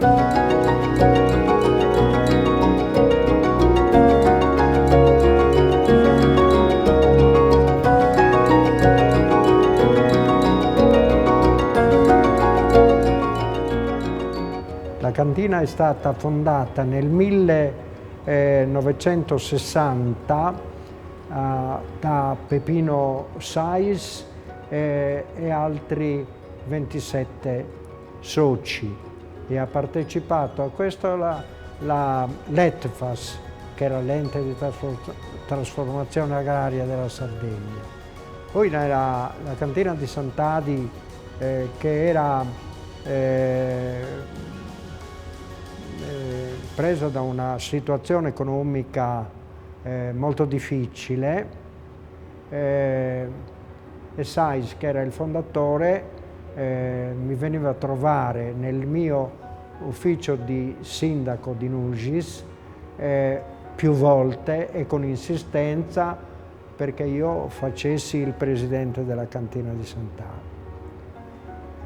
La cantina è stata fondata nel 1960 da Peppino Sais e altri 27 soci, e ha partecipato a questo la LETFAS, che era l'ente di trasformazione agraria della Sardegna. Poi la cantina di Sant'Adi, che era presa da una situazione economica molto difficile, e Sais, che era il fondatore, mi veniva a trovare nel mio ufficio di sindaco di Nugis più volte e con insistenza perché io facessi il presidente della cantina di Sant'Adi.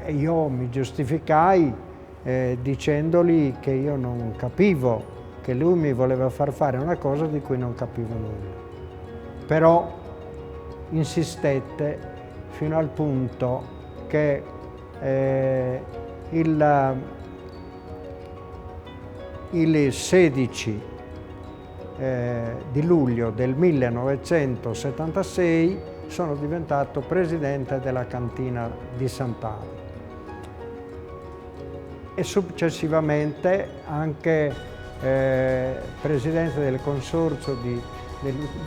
E io mi giustificai dicendogli che io non capivo, che lui mi voleva far fare una cosa di cui non capivo nulla. Però insistette fino al punto che il 16 di luglio del 1976 sono diventato presidente della cantina di Sant'Adi e successivamente anche presidente del consorzio dei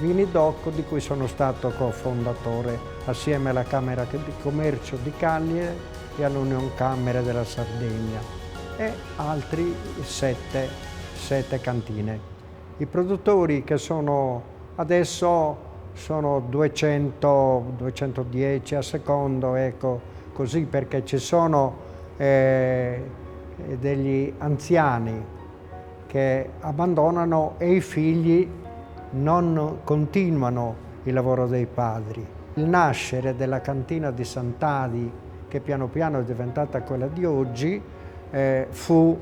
vini DOC, di cui sono stato cofondatore assieme alla Camera di Commercio di Cagliari e all'Union Camere della Sardegna e altri sette cantine. I produttori che sono adesso sono 200-210 a secondo, ecco, così, perché ci sono degli anziani che abbandonano e i figli non continuano il lavoro dei padri. Il nascere della cantina di Sant'Adi, che piano piano è diventata quella di oggi, fu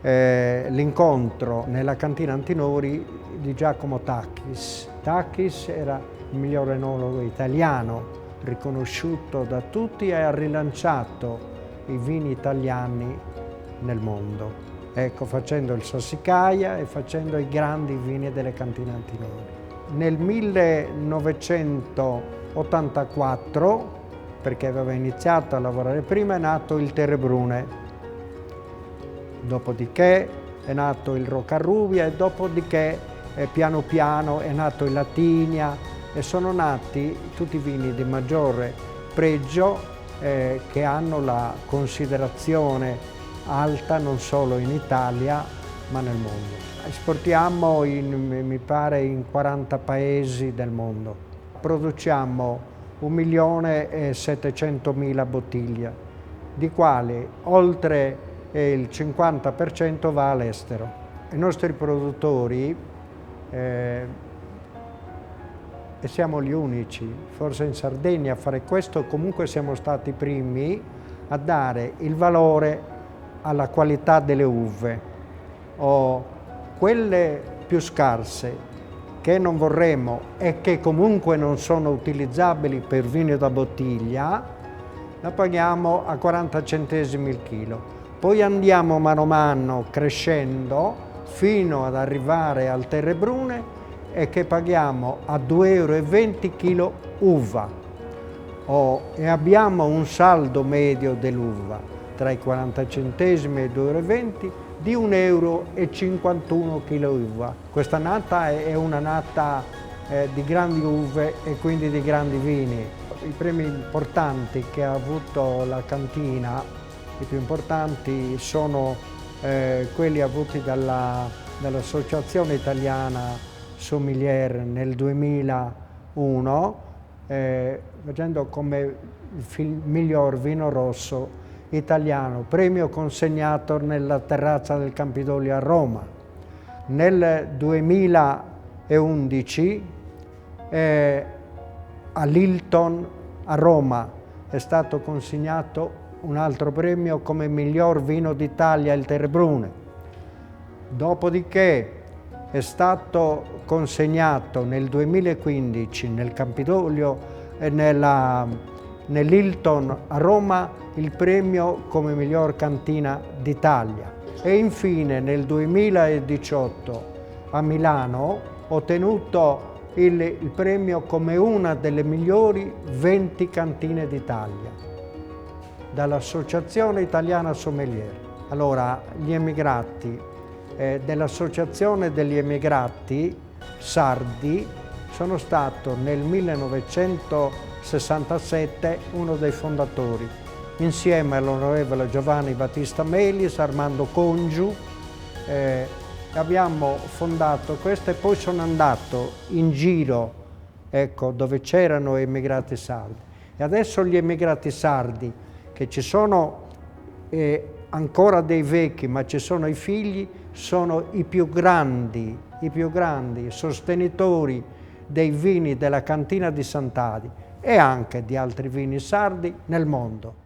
l'incontro nella cantina Antinori di Giacomo Tacchis. Tacchis era il miglior enologo italiano, riconosciuto da tutti, e ha rilanciato i vini italiani nel mondo. Ecco, facendo il Sassicaia e facendo i grandi vini delle cantine Antinori. Nel 1984, perché aveva iniziato a lavorare prima, è nato il Terrebrune, dopodiché è nato il Roccarrubia e dopodiché piano piano è nato il Latinia, e sono nati tutti i vini di maggiore pregio che hanno la considerazione alta non solo in Italia ma nel mondo. Esportiamo mi pare in 40 paesi del mondo. Produciamo 1.700.000 bottiglie, di quali oltre il 50% va all'estero. I nostri produttori, e siamo gli unici, forse in Sardegna, a fare questo, comunque siamo stati i primi a dare il valore alla qualità delle uve, o quelle più scarse che non vorremmo e che comunque non sono utilizzabili per vino da bottiglia, la paghiamo a 40 centesimi il chilo. Poi andiamo mano a mano crescendo fino ad arrivare al Terrebrune, e che paghiamo a 2,20 € chilo uva, e abbiamo un saldo medio dell'uva tra i 40 centesimi e i 2,20 € di 1,51 € chilo uva. Questa annata è una annata di grandi uve e quindi di grandi vini. I premi importanti che ha avuto la cantina, i più importanti, sono quelli avuti dall'Associazione Italiana Sommelier nel 2001, facendo come il miglior vino rosso italiano, premio consegnato nella terrazza del Campidoglio a Roma. Nel 2011 all'Hilton a Roma è stato consegnato un altro premio come miglior vino d'Italia, il Terrebrune. Dopodiché è stato consegnato nel 2015 nel Campidoglio e nell'Hilton a Roma il premio come miglior cantina d'Italia. E infine nel 2018 a Milano ho ottenuto il premio come una delle migliori 20 cantine d'Italia dall'Associazione Italiana Sommelier. Allora, gli emigrati dell'Associazione degli Emigrati Sardi sono stato nel 1967 uno dei fondatori, insieme all'onorevole Giovanni Battista Melis, Armando Congiu. Abbiamo fondato questo e poi sono andato in giro, ecco, dove c'erano emigrati sardi. E adesso gli emigrati sardi, che ci sono ancora dei vecchi, ma ci sono i figli, sono i più grandi sostenitori dei vini della cantina di Sant'Adi e anche di altri vini sardi nel mondo.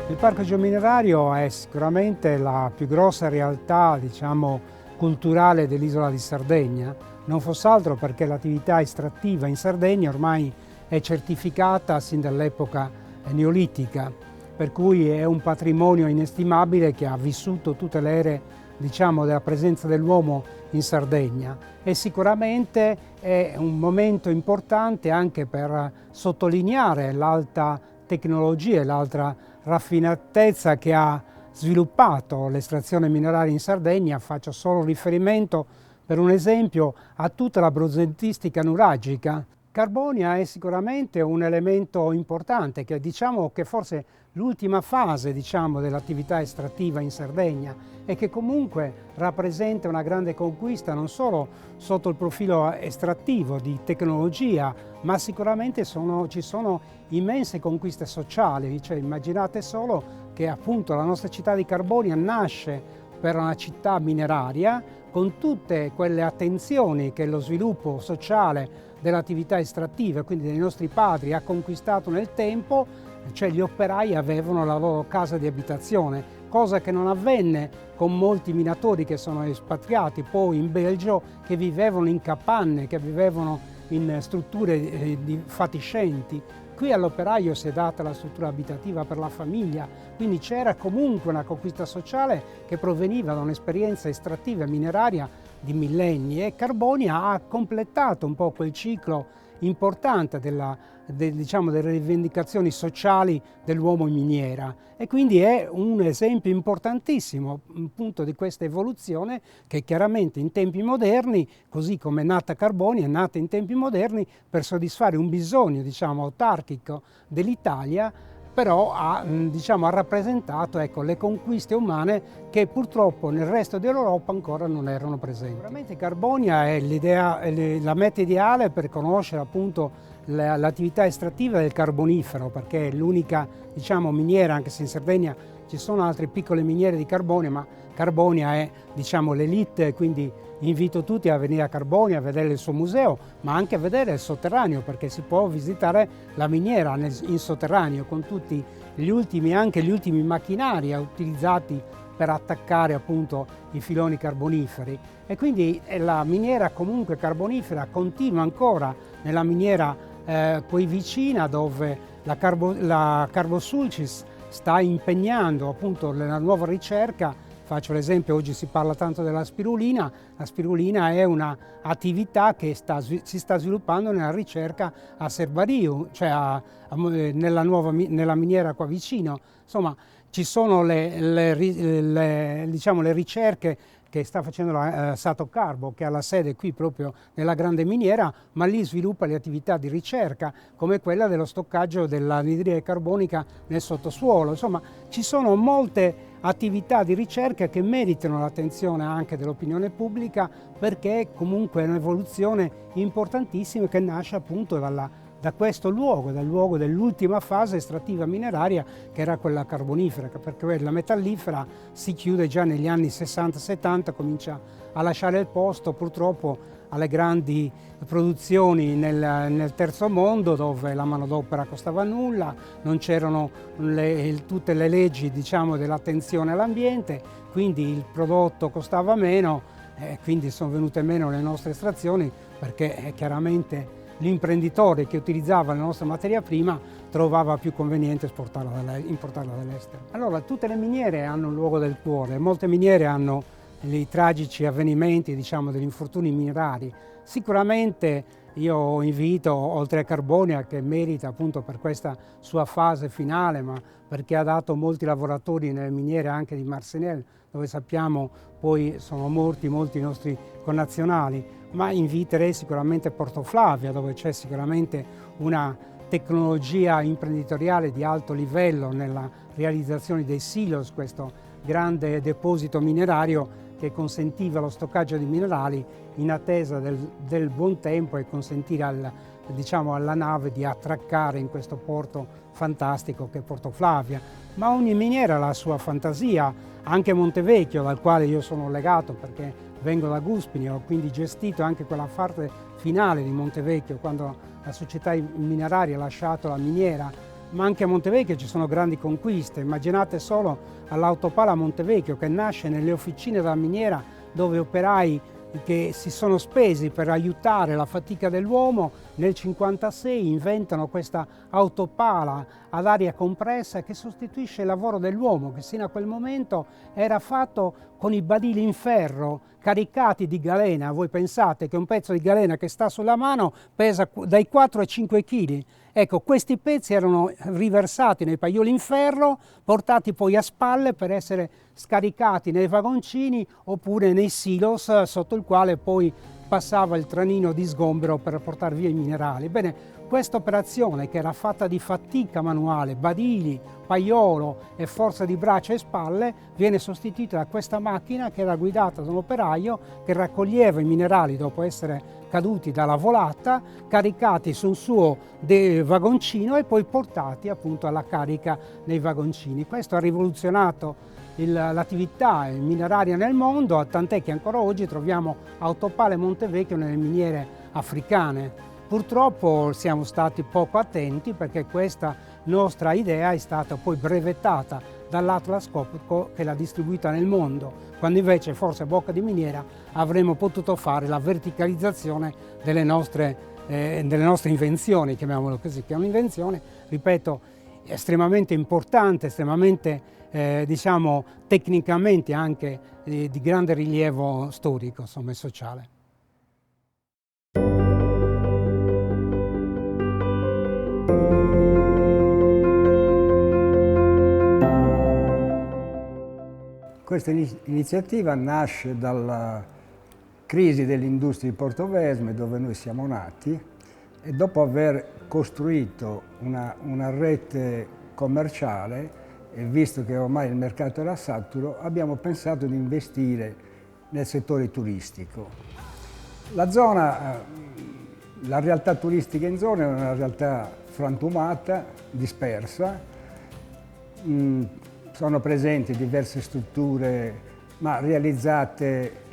Il Parco Geominerario è sicuramente la più grossa realtà, diciamo, culturale dell'isola di Sardegna, non fosse altro perché l'attività estrattiva in Sardegna ormai è certificata sin dall'epoca neolitica, per cui è un patrimonio inestimabile che ha vissuto tutte le ere, diciamo, della presenza dell'uomo in Sardegna, e sicuramente è un momento importante anche per sottolineare l'alta tecnologia e l'alta raffinatezza che ha sviluppato l'estrazione mineraria in Sardegna. Faccio solo riferimento, per un esempio, a tutta la brunettistica nuragica. Carbonia è sicuramente un elemento importante, che diciamo che forse l'ultima fase, diciamo, dell'attività estrattiva in Sardegna, e che comunque rappresenta una grande conquista non solo sotto il profilo estrattivo di tecnologia, ma sicuramente ci sono immense conquiste sociali. Cioè, immaginate solo che appunto la nostra città di Carbonia nasce per una città mineraria, con tutte quelle attenzioni che lo sviluppo sociale dell'attività estrattiva, quindi dei nostri padri, ha conquistato nel tempo. Cioè, gli operai avevano la loro casa di abitazione, cosa che non avvenne con molti minatori che sono espatriati poi in Belgio, che vivevano in capanne, che vivevano in strutture fatiscenti. Qui all'operaio si è data la struttura abitativa per la famiglia, quindi c'era comunque una conquista sociale che proveniva da un'esperienza estrattiva e mineraria di millenni, e Carbonia ha completato un po' quel ciclo importante diciamo, delle rivendicazioni sociali dell'uomo in miniera, e quindi è un esempio importantissimo appunto di questa evoluzione che chiaramente in tempi moderni, così come è nata Carbonia, è nata in tempi moderni per soddisfare un bisogno, diciamo, autarchico dell'Italia, però ha rappresentato, ecco, le conquiste umane che purtroppo nel resto dell'Europa ancora non erano presenti. Sicuramente Carbonia è la meta ideale per conoscere appunto l'attività estrattiva del carbonifero, perché è l'unica, diciamo, miniera, anche se in Sardegna ci sono altre piccole miniere di Carbonia, ma Carbonia è, diciamo, l'elite, quindi invito tutti a venire a Carbonia a vedere il suo museo, ma anche a vedere il sotterraneo, perché si può visitare la miniera in sotterraneo con tutti gli ultimi macchinari utilizzati per attaccare appunto i filoni carboniferi. E quindi la miniera comunque carbonifera continua ancora nella miniera qui vicina, dove la Carbosulcis sta impegnando appunto nella nuova ricerca. Faccio l'esempio, oggi si parla tanto della spirulina. La spirulina è un'attività che si sta sviluppando nella ricerca a Serbariu, cioè nella miniera qua vicino. Insomma, ci sono diciamo, le ricerche che sta facendo la Sato Carbo, che ha la sede qui proprio nella grande miniera, ma lì sviluppa le attività di ricerca come quella dello stoccaggio dell'anidride carbonica nel sottosuolo. Insomma, ci sono molte attività di ricerca che meritano l'attenzione anche dell'opinione pubblica, perché comunque è un'evoluzione importantissima che nasce appunto da questo luogo, dal luogo dell'ultima fase estrattiva mineraria, che era quella carbonifera, perché la metallifera si chiude già negli anni 60-70, comincia a lasciare il posto purtroppo alle grandi produzioni nel terzo mondo, dove la manodopera costava nulla, non c'erano tutte le leggi, diciamo, dell'attenzione all'ambiente, quindi il prodotto costava meno, quindi sono venute meno le nostre estrazioni, perché chiaramente l'imprenditore che utilizzava la nostra materia prima trovava più conveniente importarla dall'estero. Allora, tutte le miniere hanno un luogo del cuore, molte miniere hanno i tragici avvenimenti, diciamo, degli infortuni minerari. Sicuramente io invito, oltre a Carbonia, che merita appunto per questa sua fase finale, ma perché ha dato molti lavoratori nelle miniere anche di Marcinelle, dove sappiamo poi sono morti molti nostri connazionali, ma inviterei sicuramente Portoflavia, dove c'è sicuramente una tecnologia imprenditoriale di alto livello nella realizzazione dei silos, questo grande deposito minerario che consentiva lo stoccaggio di minerali in attesa del buon tempo e consentire alla nave di attraccare in questo porto fantastico che è Portoflavia. Ma ogni miniera ha la sua fantasia, anche Montevecchio, dal quale io sono legato perché vengo da Guspini, ho quindi gestito anche quella parte finale di Montevecchio, quando la società mineraria ha lasciato la miniera. Ma anche a Montevecchio ci sono grandi conquiste. Immaginate solo all'autopala Montevecchio, che nasce nelle officine della miniera, dove operai che si sono spesi per aiutare la fatica dell'uomo, nel 1956 inventano questa autopala ad aria compressa che sostituisce il lavoro dell'uomo, che sino a quel momento era fatto con i badili in ferro caricati di galena. Voi pensate che un pezzo di galena che sta sulla mano pesa dai 4 ai 5 kg. Ecco, questi pezzi erano riversati nei paioli in ferro, portati poi a spalle per essere scaricati nei vagoncini oppure nei silos, sotto il quale poi passava il tranino di sgombero per portare via i minerali. Bene, questa operazione, che era fatta di fatica manuale, badili, paiolo e forza di braccia e spalle, viene sostituita da questa macchina che era guidata da un operaio che raccoglieva i minerali dopo essere caduti dalla volata, caricati su un suo vagoncino e poi portati appunto alla carica nei vagoncini. Questo ha rivoluzionato l'attività mineraria nel mondo, tant'è che ancora oggi troviamo autopale Montevecchio nelle miniere africane. Purtroppo siamo stati poco attenti, perché questa nostra idea è stata poi brevettata dall'Atlas Copco, che l'ha distribuita nel mondo, quando invece forse a bocca di miniera avremmo potuto fare la verticalizzazione delle nostre invenzioni, chiamiamolo così, che è un'invenzione, ripeto, estremamente importante, estremamente diciamo tecnicamente anche di grande rilievo storico, insomma, e sociale. Questa iniziativa nasce dalla crisi dell'industria di Portovesme, dove noi siamo nati, e dopo aver costruito una rete commerciale, e visto che ormai il mercato era saturo, abbiamo pensato di investire nel settore turistico. La realtà turistica in zona è una realtà frantumata, dispersa. Sono presenti diverse strutture, ma realizzate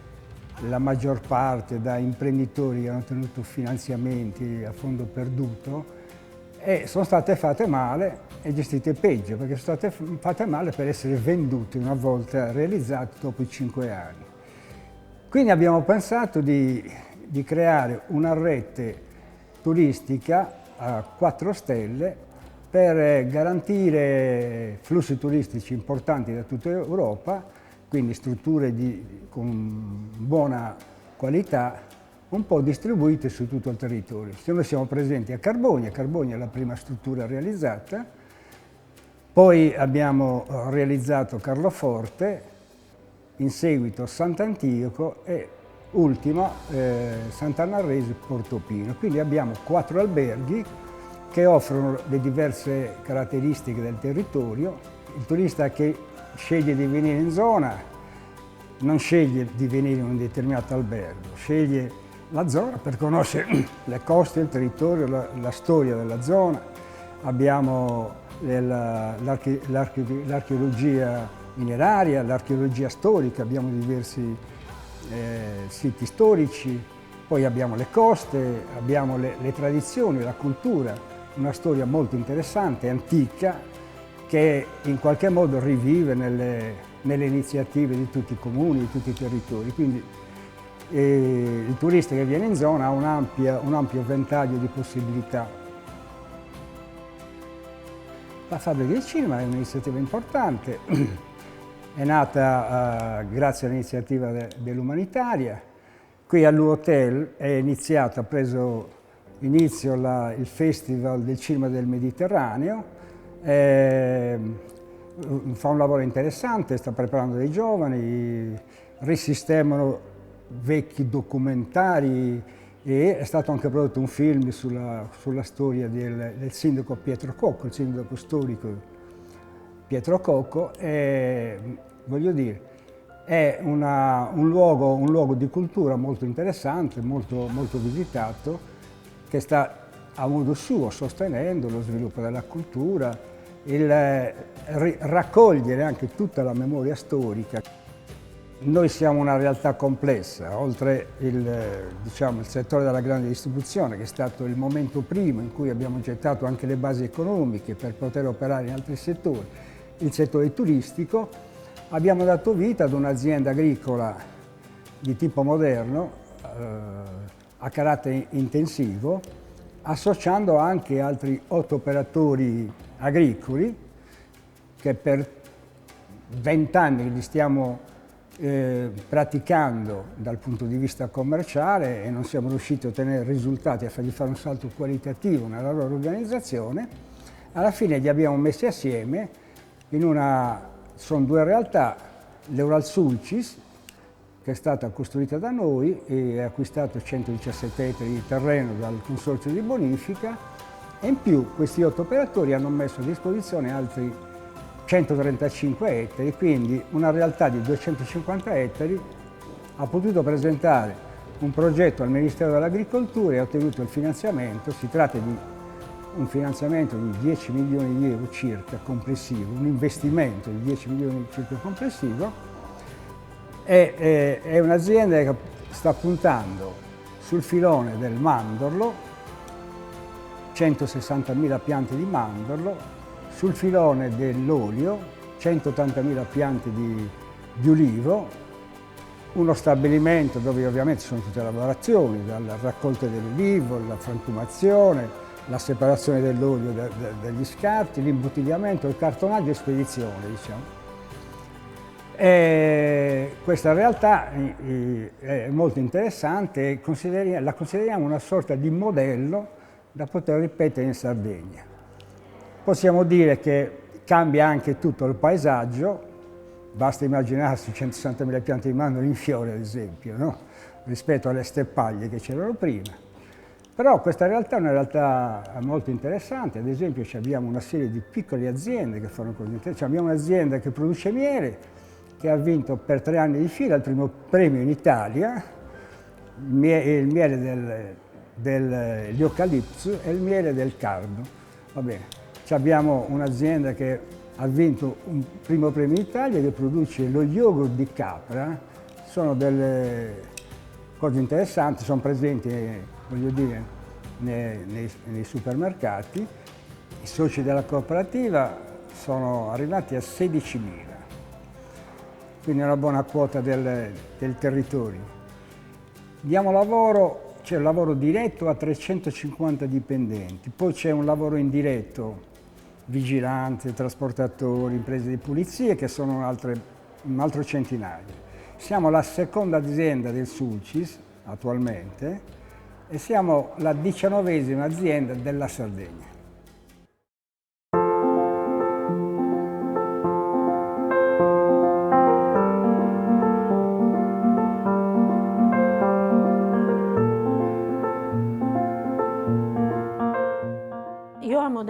la maggior parte da imprenditori che hanno ottenuto finanziamenti a fondo perduto, e sono state fatte male e gestite peggio, perché sono state fatte male per essere vendute una volta realizzate dopo i 5 anni. Quindi abbiamo pensato di creare una rete turistica a 4 stelle per garantire flussi turistici importanti da tutta Europa, quindi strutture con buona qualità, un po' distribuite su tutto il territorio. Noi siamo presenti a Carbonia è la prima struttura realizzata, poi abbiamo realizzato Carloforte, in seguito Sant'Antioco e ultima Sant'Annarese Portopino. Quindi abbiamo 4 alberghi che offrono le diverse caratteristiche del territorio. Il turista che sceglie di venire in zona non sceglie di venire in un determinato albergo, sceglie la zona per conoscere le coste, il territorio, la storia della zona. Abbiamo l'archeologia mineraria, l'archeologia storica, abbiamo diversi siti storici, poi abbiamo le coste, abbiamo le tradizioni, la cultura, una storia molto interessante, antica, che in qualche modo rivive nelle iniziative di tutti i comuni, di tutti i territori. Quindi il turista che viene in zona ha un ampio ventaglio di possibilità. La Fabbrica del Cinema è un'iniziativa importante, è nata grazie all'iniziativa dell'Umanitaria. Qui all'U-Hotel ha preso inizio il Festival del Cinema del Mediterraneo, fa un lavoro interessante, sta preparando dei giovani, risistemano vecchi documentari e è stato anche prodotto un film sulla storia del sindaco Pietro Cocco, il sindaco storico Pietro Cocco. Voglio dire, è un luogo di cultura molto interessante, molto visitato, che sta a modo suo sostenendo lo sviluppo della cultura, raccogliere anche tutta la memoria storica. Noi siamo una realtà complessa, oltre il settore della grande distribuzione, che è stato il momento primo in cui abbiamo gettato anche le basi economiche per poter operare in altri settori, il settore turistico. Abbiamo dato vita ad un'azienda agricola di tipo moderno, a carattere intensivo, associando anche altri 8 operatori agricoli che per 20 anni li stiamo praticando dal punto di vista commerciale e non siamo riusciti a ottenere risultati, a fargli fare un salto qualitativo nella loro organizzazione. Alla fine li abbiamo messi assieme sono 2 realtà, l'Euralsulcis, che è stata costruita da noi e ha acquistato 117 ettari di terreno dal Consorzio di Bonifica, e in più questi 8 operatori hanno messo a disposizione altri 135 ettari, quindi una realtà di 250 ettari ha potuto presentare un progetto al Ministero dell'Agricoltura e ha ottenuto il finanziamento. Si tratta di un finanziamento di 10 milioni di euro circa complessivo, un investimento di 10 milioni circa complessivo. È un'azienda che sta puntando sul filone del mandorlo, 160.000 piante di mandorlo, sul filone dell'olio, 180.000 piante di ulivo, uno stabilimento dove ovviamente ci sono tutte le lavorazioni, dalla raccolta dell'ulivo, la frantumazione, la separazione dell'olio dagli scarti, l'imbottigliamento, il cartonaggio e spedizione, diciamo. Questa realtà è molto interessante e la consideriamo una sorta di modello da poter ripetere in Sardegna. Possiamo dire che cambia anche tutto il paesaggio, basta immaginarsi 160.000 piante di mandorle in fiore, ad esempio, no? Rispetto alle steppaglie che c'erano prima. Però questa realtà è una realtà molto interessante, ad esempio abbiamo una serie di piccole aziende che fanno cose interessanti. Abbiamo un'azienda che produce miele, che ha vinto per 3 anni di fila il primo premio in Italia, il miele degli eucaliptus e il miele del cardo. Va bene. Abbiamo un'azienda che ha vinto un primo premio in Italia, che produce lo yogurt di capra. Sono delle cose interessanti, sono presenti, voglio dire, nei supermercati. I soci della cooperativa sono arrivati a 16.000, quindi è una buona quota del territorio. Diamo lavoro, c'è un lavoro diretto a 350 dipendenti, poi c'è un lavoro indiretto, vigilanti, trasportatori, imprese di pulizie, che sono un altro centinaio. Siamo la seconda azienda del Sulcis attualmente e siamo la 19ª azienda della Sardegna.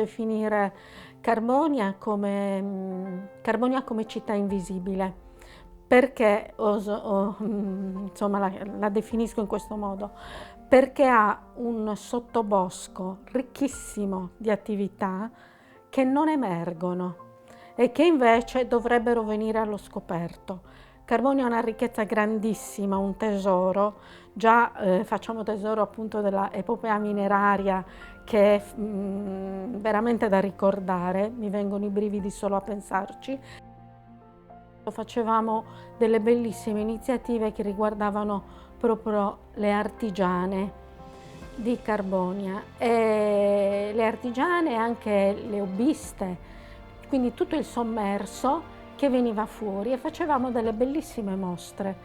definire Carbonia come città invisibile. Perché insomma, la definisco in questo modo? Perché ha un sottobosco ricchissimo di attività che non emergono e che invece dovrebbero venire allo scoperto. Carbonia è una ricchezza grandissima, un tesoro. Già facciamo tesoro appunto dell'epopea mineraria, che è veramente da ricordare, mi vengono i brividi solo a pensarci. Facevamo delle bellissime iniziative che riguardavano proprio le artigiane di Carbonia, e le artigiane e anche le hobbiste, quindi tutto il sommerso che veniva fuori, e facevamo delle bellissime mostre.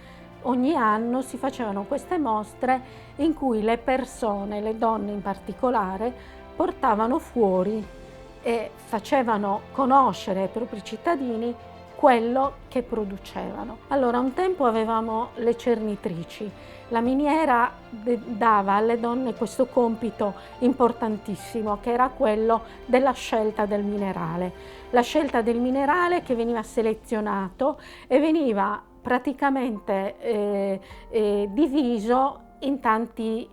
Ogni anno si facevano queste mostre in cui le persone, le donne in particolare, portavano fuori e facevano conoscere ai propri cittadini quello che producevano. Allora, un tempo avevamo le cernitrici. La miniera dava alle donne questo compito importantissimo, che era quello della scelta del minerale. La scelta del minerale che veniva selezionato e veniva praticamente diviso in tanti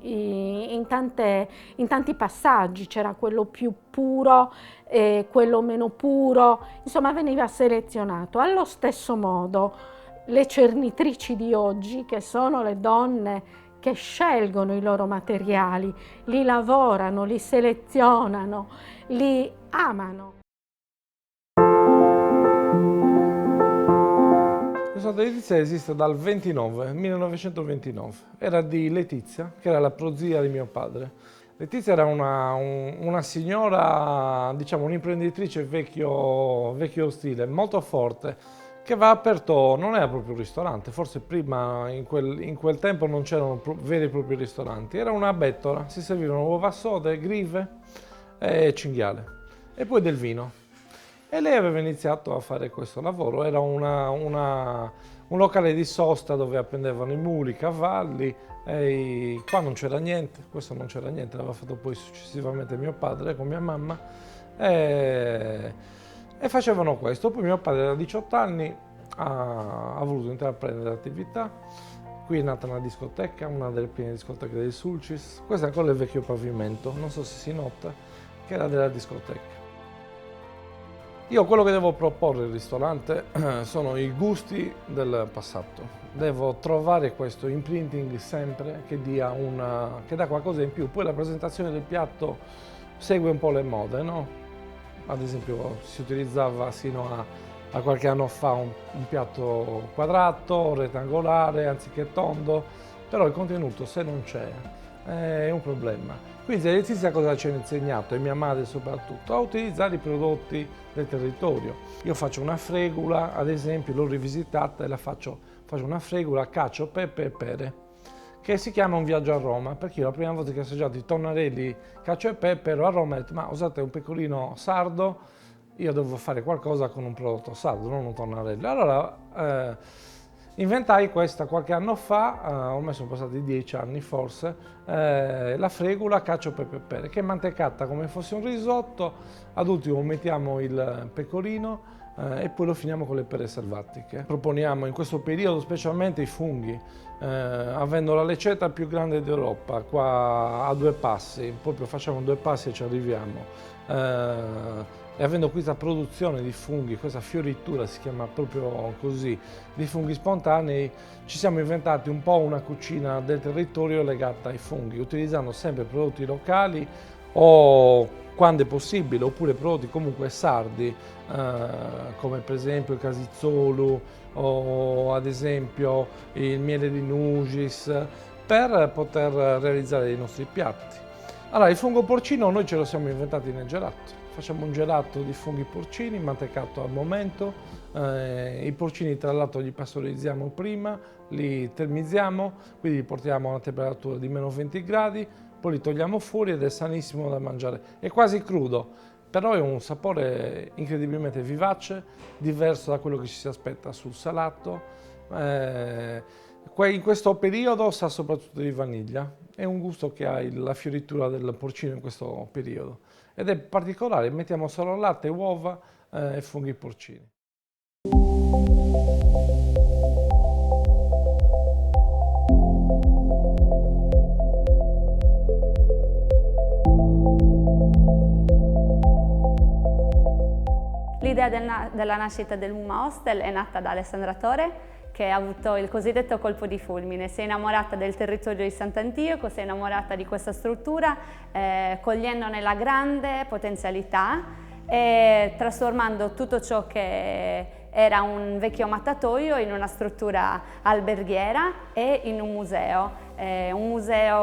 passaggi. C'era quello più puro, quello meno puro, insomma veniva selezionato. Allo stesso modo le cernitrici di oggi, che sono le donne che scelgono i loro materiali, li lavorano, li selezionano, li amano. Il Ristorante Letizia esiste dal 1929, era di Letizia, che era la prozia di mio padre. Letizia era una signora, diciamo un'imprenditrice vecchio stile, molto forte, che aveva aperto, non era proprio un ristorante, forse prima in quel tempo non c'erano veri e propri ristoranti, era una bettola, si servivano uova sode, grive e cinghiale, e poi del vino. E lei aveva iniziato a fare questo lavoro, era un locale di sosta dove appendevano i muli, i cavalli, e qua non c'era niente, questo non c'era niente, l'aveva fatto poi successivamente mio padre con mia mamma, e facevano questo. Poi mio padre a 18 anni ha voluto intraprendere l'attività, qui è nata una discoteca, una delle prime discoteche del Sulcis, questo è ancora il vecchio pavimento, non so se si nota, che era della discoteca. Io quello che devo proporre al ristorante sono i gusti del passato. Devo trovare questo imprinting sempre che dà qualcosa in più. Poi la presentazione del piatto segue un po' le mode, no? Ad esempio si utilizzava sino a qualche anno fa un piatto quadrato, rettangolare, anziché tondo, però il contenuto se non c'è è un problema. Quindi Letizia cosa ci ha insegnato, e mia madre soprattutto, a utilizzare i prodotti del territorio. Io faccio una fregula, ad esempio, l'ho rivisitata e faccio una fregula cacio, pepe e pere, che si chiama Un viaggio a Roma, perché io la prima volta che ho assaggiato i tonnarelli cacio e pepe ero a Roma e ho detto, ma usate un pecorino sardo, io devo fare qualcosa con un prodotto sardo, non un tonnarello. Allora inventai questa qualche anno fa, ormai sono passati 10 anni forse, la fregula cacio pepe e pere, che è mantecata come fosse un risotto, ad ultimo mettiamo il pecorino e poi lo finiamo con le pere selvatiche. Proponiamo in questo periodo specialmente i funghi, avendo la lecetta più grande d'Europa, qua a 2 passi, proprio facciamo 2 passi e ci arriviamo. E avendo questa produzione di funghi, questa fioritura si chiama proprio così, di funghi spontanei, ci siamo inventati un po' una cucina del territorio legata ai funghi, utilizzando sempre prodotti locali o quando è possibile, oppure prodotti comunque sardi, come per esempio il casizzolu o ad esempio il miele di Nugis, per poter realizzare i nostri piatti. Allora, il fungo porcino noi ce lo siamo inventati nel gelato. Facciamo un gelato di funghi porcini, mantecato al momento. I porcini tra l'altro li pastorizziamo prima, li termizziamo, quindi li portiamo a una temperatura di meno 20 gradi, poi li togliamo fuori ed è sanissimo da mangiare. È quasi crudo, però è un sapore incredibilmente vivace, diverso da quello che ci si aspetta sul salato. In questo periodo sa soprattutto di vaniglia, è un gusto che ha la fioritura del porcino in questo periodo ed è particolare, mettiamo solo latte, uova e funghi porcini. L'idea della nascita del Muma Hostel è nata da Alessandra Tore, che ha avuto il cosiddetto colpo di fulmine. Si è innamorata del territorio di Sant'Antioco, si è innamorata di questa struttura, cogliendone la grande potenzialità e trasformando tutto ciò che era un vecchio mattatoio in una struttura alberghiera e in un museo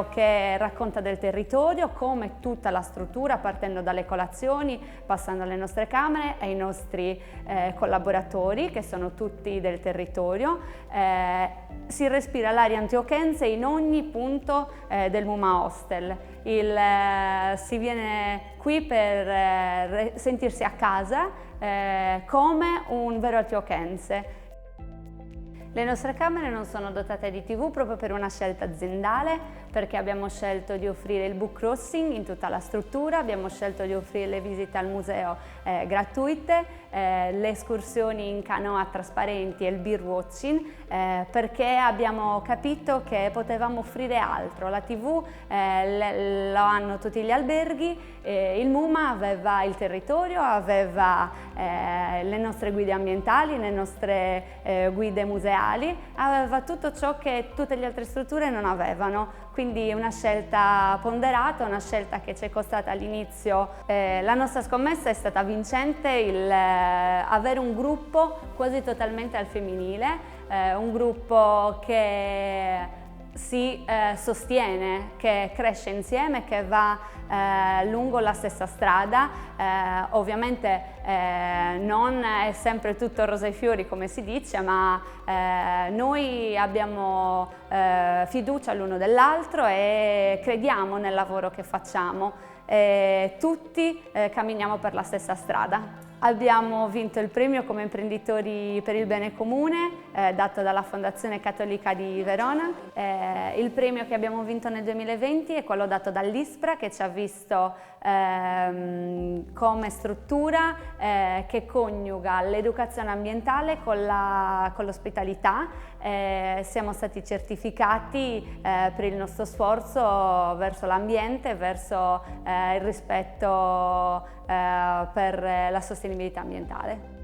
che racconta del territorio, come tutta la struttura, partendo dalle colazioni, passando alle nostre camere, ai nostri collaboratori, che sono tutti del territorio. Si respira l'aria antiochiense in ogni punto del Muma Hostel. Si viene qui per sentirsi a casa come un vero antiochiense. Le nostre camere non sono dotate di TV proprio per una scelta aziendale, perché abbiamo scelto di offrire il book crossing in tutta la struttura, abbiamo scelto di offrire le visite al museo gratuite, le escursioni in canoa trasparenti e il beer watching, perché abbiamo capito che potevamo offrire altro. La TV lo hanno tutti gli alberghi, il Muma aveva il territorio, aveva le nostre guide ambientali, le nostre guide museali, aveva tutto ciò che tutte le altre strutture non avevano. Quindi una scelta ponderata, una scelta che ci è costata all'inizio. La nostra scommessa è stata vincente, avere un gruppo quasi totalmente al femminile, un gruppo che si sostiene, che cresce insieme, che va lungo la stessa strada. Ovviamente non è sempre tutto rose e fiori, come si dice, ma noi abbiamo fiducia l'uno dell'altro e crediamo nel lavoro che facciamo. Tutti camminiamo per la stessa strada. Abbiamo vinto il premio come imprenditori per il bene comune dato dalla Fondazione Cattolica di Verona. Il premio che abbiamo vinto nel 2020 è quello dato dall'ISPRA, che ci ha visto come struttura che coniuga l'educazione ambientale con l'ospitalità. Siamo stati certificati per il nostro sforzo verso l'ambiente, verso il rispetto per la sostenibilità ambientale.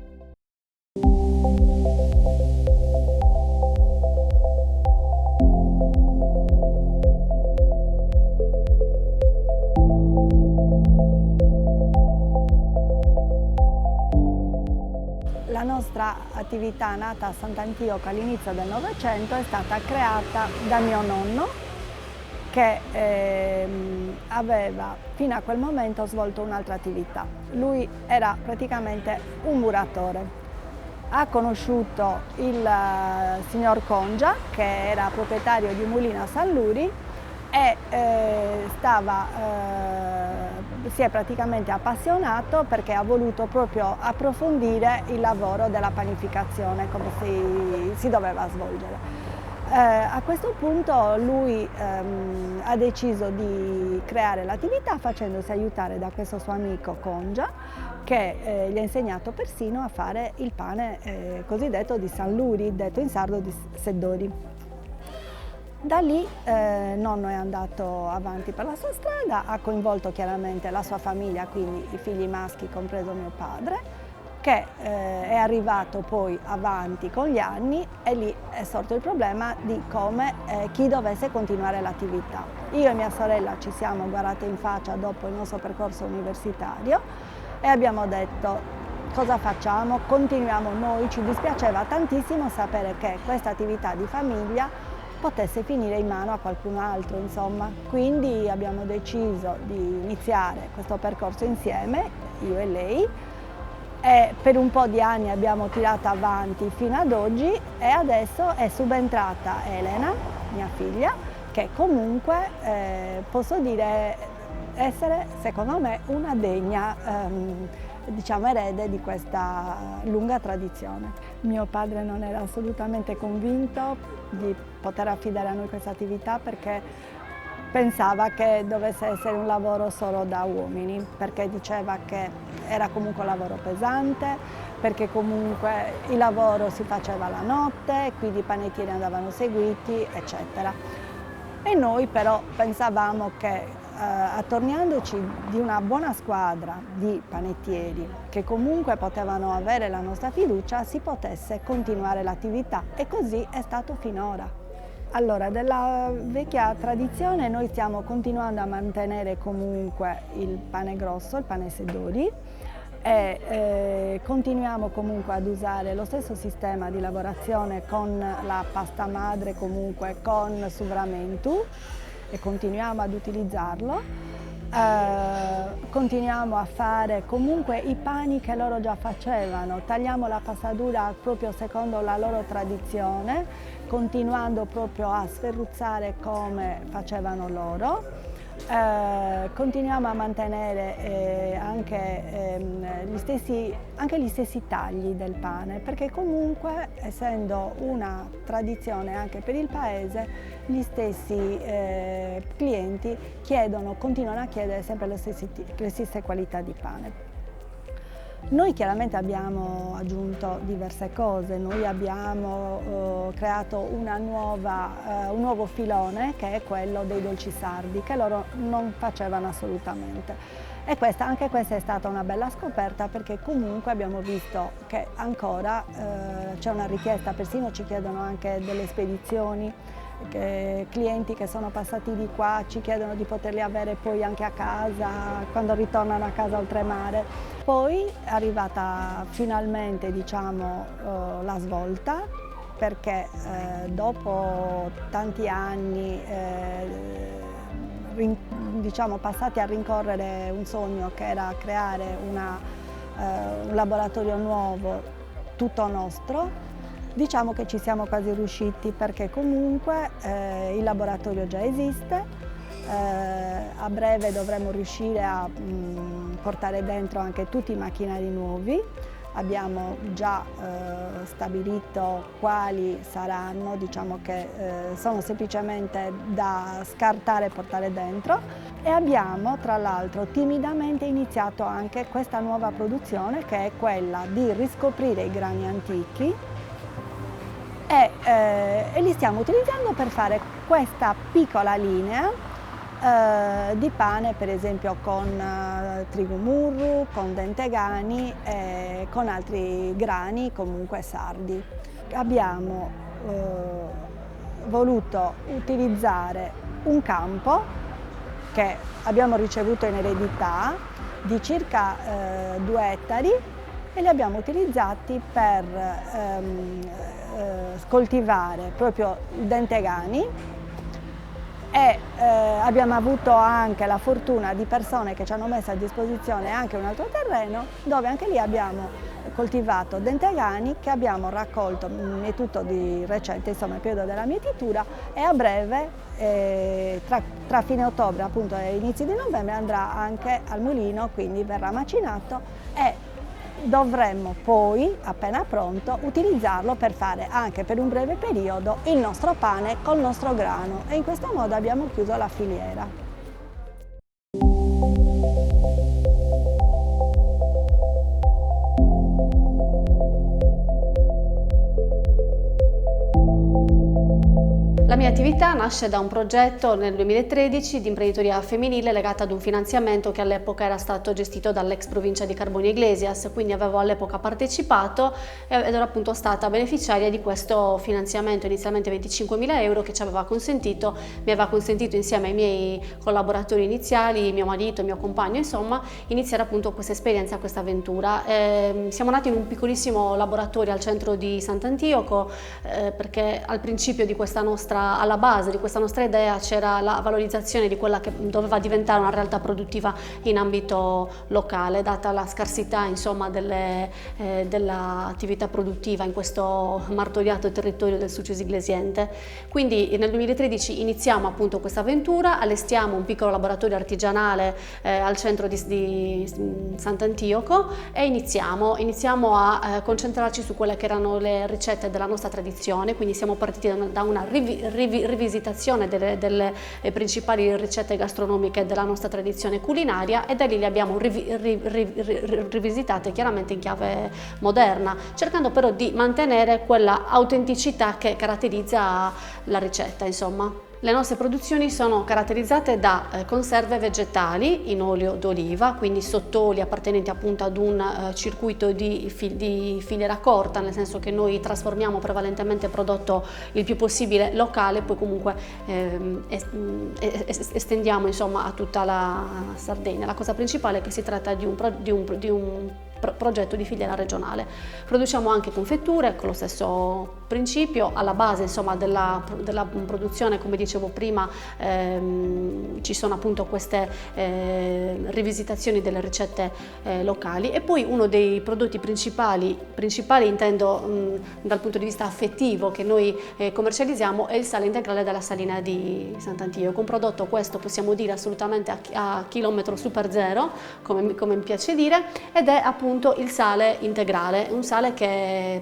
La nostra attività, nata a Sant'Antioco all'inizio del Novecento, è stata creata da mio nonno, che aveva fino a quel momento svolto un'altra attività. Lui era praticamente un muratore. Ha conosciuto il signor Congia, che era proprietario di un mulino a San Luri, e si è praticamente appassionato, perché ha voluto proprio approfondire il lavoro della panificazione, come si doveva svolgere. A questo punto lui ha deciso di creare l'attività facendosi aiutare da questo suo amico Congia, che gli ha insegnato persino a fare il pane cosiddetto di San Luri, detto in sardo di Seddori. Da lì nonno è andato avanti per la sua strada, ha coinvolto chiaramente la sua famiglia, quindi i figli maschi, compreso mio padre, che è arrivato poi avanti con gli anni, e lì è sorto il problema di come chi dovesse continuare l'attività. Io e mia sorella ci siamo guardate in faccia dopo il nostro percorso universitario e abbiamo detto: cosa facciamo? Continuiamo noi? Ci dispiaceva tantissimo sapere che questa attività di famiglia potesse finire in mano a qualcun altro, insomma. Quindi abbiamo deciso di iniziare questo percorso insieme, io e lei, e per un po' di anni abbiamo tirato avanti fino ad oggi, e adesso è subentrata Elena, mia figlia, che comunque posso dire essere, secondo me, una degna diciamo, erede di questa lunga tradizione. Mio padre non era assolutamente convinto di poter affidare a noi questa attività perché pensava che dovesse essere un lavoro solo da uomini, perché diceva che era comunque un lavoro pesante, perché comunque il lavoro si faceva la notte, quindi i panettieri andavano seguiti, eccetera. E noi però pensavamo che attorniandoci di una buona squadra di panettieri che comunque potevano avere la nostra fiducia si potesse continuare l'attività e così è stato finora. Allora, della vecchia tradizione noi stiamo continuando a mantenere comunque il pane grosso, il pane sedori e continuiamo comunque ad usare lo stesso sistema di lavorazione con la pasta madre, comunque con sovramento, e continuiamo ad utilizzarlo. Continuiamo a fare comunque i pani che loro già facevano, tagliamo la passadura proprio secondo la loro tradizione, continuando proprio a sferruzzare come facevano loro. Continuiamo a mantenere anche gli stessi tagli del pane, perché comunque, essendo una tradizione anche per il paese, gli stessi clienti continuano a chiedere sempre le stesse qualità di pane. Noi chiaramente abbiamo aggiunto diverse cose, noi abbiamo creato un nuovo filone che è quello dei dolci sardi, che loro non facevano assolutamente. E anche questa è stata una bella scoperta, perché comunque abbiamo visto che ancora c'è una richiesta, persino ci chiedono anche delle spedizioni, clienti che sono passati di qua ci chiedono di poterli avere poi anche a casa quando ritornano a casa oltremare. Poi è arrivata finalmente, diciamo, la svolta, perché dopo tanti anni diciamo, passati a rincorrere un sogno che era creare un laboratorio nuovo tutto nostro, diciamo che ci siamo quasi riusciti, perché comunque il laboratorio già esiste, a breve dovremo riuscire a portare dentro anche tutti i macchinari nuovi, abbiamo già stabilito quali saranno, diciamo che sono semplicemente da scartare e portare dentro, e abbiamo tra l'altro timidamente iniziato anche questa nuova produzione, che è quella di riscoprire i grani antichi e li stiamo utilizzando per fare questa piccola linea di pane, per esempio con trigo murru, con dentegani e con altri grani comunque sardi. Abbiamo voluto utilizzare un campo che abbiamo ricevuto in eredità di circa 2 ettari e li abbiamo utilizzati per coltivare proprio dentegani, e abbiamo avuto anche la fortuna di persone che ci hanno messo a disposizione anche un altro terreno dove anche lì abbiamo coltivato dentegani che abbiamo raccolto, è tutto di recente, insomma il periodo della mietitura, e a breve tra fine ottobre appunto e inizi di novembre andrà anche al mulino, quindi verrà macinato e dovremmo poi, appena pronto, utilizzarlo per fare anche per un breve periodo il nostro pane col nostro grano, e in questo modo abbiamo chiuso la filiera. La mia attività nasce da un progetto nel 2013 di imprenditoria femminile legata ad un finanziamento che all'epoca era stato gestito dall'ex provincia di Carbonia Iglesias, quindi avevo all'epoca partecipato ed ero appunto stata beneficiaria di questo finanziamento, inizialmente 25.000 euro, che mi aveva consentito insieme ai miei collaboratori iniziali, mio marito, mio compagno, insomma, iniziare appunto questa esperienza, questa avventura. Siamo nati in un piccolissimo laboratorio al centro di Sant'Antioco, perché al principio di questa nostra alla base di questa nostra idea c'era la valorizzazione di quella che doveva diventare una realtà produttiva in ambito locale, data la scarsità insomma dell'attività produttiva in questo martoriato territorio del Sulcis Iglesiente. Quindi nel 2013 iniziamo appunto questa avventura, allestiamo un piccolo laboratorio artigianale al centro di Sant'Antioco e iniziamo a concentrarci su quelle che erano le ricette della nostra tradizione, quindi siamo partiti da una rivisitazione delle principali ricette gastronomiche della nostra tradizione culinaria e da lì le abbiamo rivisitate chiaramente in chiave moderna, cercando però di mantenere quella autenticità che caratterizza la ricetta, insomma. Le nostre produzioni sono caratterizzate da conserve vegetali in olio d'oliva, quindi sottoli appartenenti appunto ad un circuito di filiera corta, nel senso che noi trasformiamo prevalentemente prodotto il più possibile locale, poi comunque estendiamo insomma a tutta la Sardegna. La cosa principale è che si tratta di un progetto di filiera regionale. Produciamo anche confetture con lo stesso principio, alla base insomma della produzione, come dicevo prima, ci sono appunto queste rivisitazioni delle ricette locali, e poi uno dei prodotti principali intendo dal punto di vista affettivo che noi commercializziamo è il sale integrale della salina di Sant'Antioco, un prodotto, questo possiamo dire assolutamente a chilometro super zero, come mi piace dire, ed è appunto il sale integrale, un sale che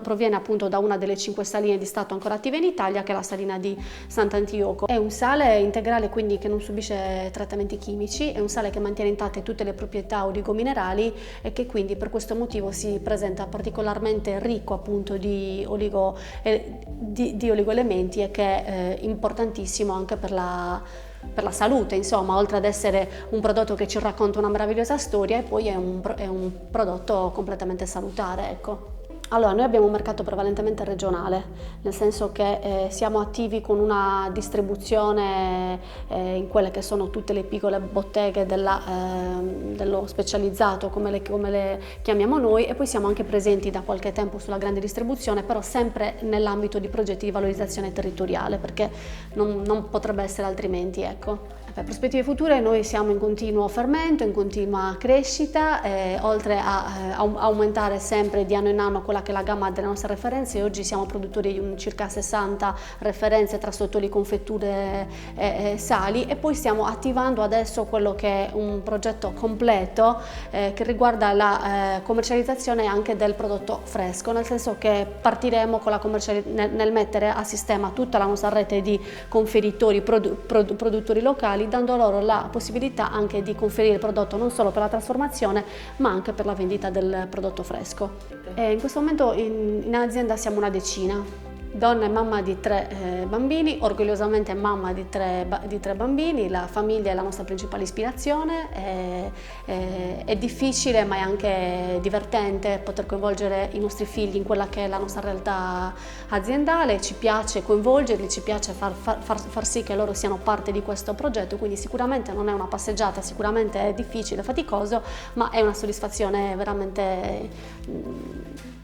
proviene appunto da una delle 5 saline di stato ancora attive in Italia, che è la salina di Sant'Antioco. È un sale integrale, quindi che non subisce trattamenti chimici, è un sale che mantiene intatte tutte le proprietà oligominerali e che quindi per questo motivo si presenta particolarmente ricco appunto di oligoelementi, e che è importantissimo anche per la salute, insomma, oltre ad essere un prodotto che ci racconta una meravigliosa storia, e poi è un prodotto completamente salutare, ecco. Allora, noi abbiamo un mercato prevalentemente regionale, nel senso che siamo attivi con una distribuzione in quelle che sono tutte le piccole botteghe dello specializzato, come le chiamiamo noi, e poi siamo anche presenti da qualche tempo sulla grande distribuzione, però sempre nell'ambito di progetti di valorizzazione territoriale, perché non potrebbe essere altrimenti, ecco. Per prospettive future noi siamo in continuo fermento, in continua crescita, oltre a aumentare sempre di anno in anno quella che è la gamma delle nostre referenze. Oggi siamo produttori di circa 60 referenze tra sottoli, confetture e sali, e poi stiamo attivando adesso quello che è un progetto completo che riguarda la commercializzazione anche del prodotto fresco, nel senso che partiremo con nel mettere a sistema tutta la nostra rete di conferitori, produttori locali, dando loro la possibilità anche di conferire il prodotto non solo per la trasformazione ma anche per la vendita del prodotto fresco. In questo momento in azienda siamo una decina. Donna e mamma di 3 bambini, orgogliosamente mamma di 3 bambini. La famiglia è la nostra principale ispirazione, è difficile ma è anche divertente poter coinvolgere i nostri figli in quella che è la nostra realtà aziendale, ci piace coinvolgerli, ci piace far sì che loro siano parte di questo progetto, quindi sicuramente non è una passeggiata, sicuramente è difficile, faticoso, ma è una soddisfazione veramente